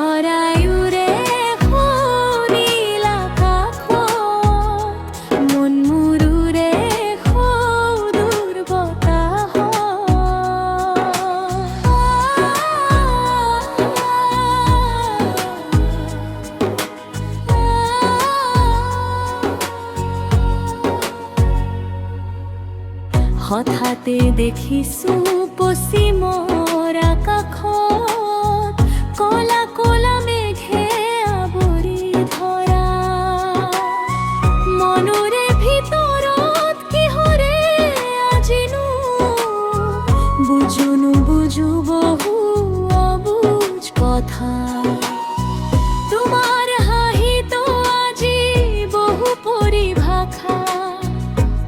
সরায়ুরে নীল আকাশত মন মুৰুৰে দূৰ বতাহত হঠাতে দেখিছো পশ্চিমৰ আকাশত কলা কলা মেঘে আৱৰি ধৰা মনৰে ভিতৰত কিহৰে আজিনো বুজো নুবুজো বহু অবুজ কথা তোমাৰ হাঁহিতো আজি বহু পৰিভাষা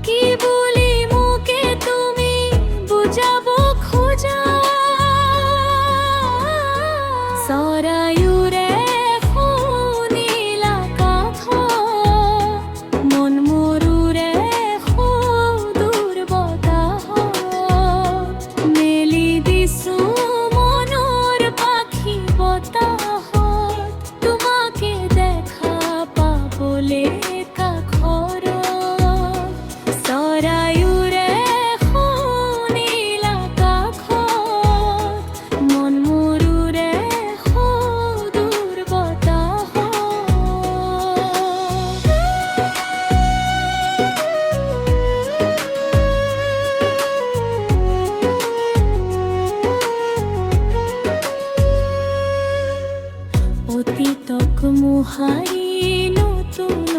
কি বুলি মোকে তুমি বুজাব খোজা সৰায়ুৰে নীল আকাশত মন মুৰুৰে দূৰ বতাহত মেলি দিছো মনৰ পাখি বতাহত তোমাকে দেখা পাবলে কাষৰত সৰায়ুৰে নীল আকাশত মন মুৰুৰে দূৰ বতাহত অতীতক মোহাৰি নতুন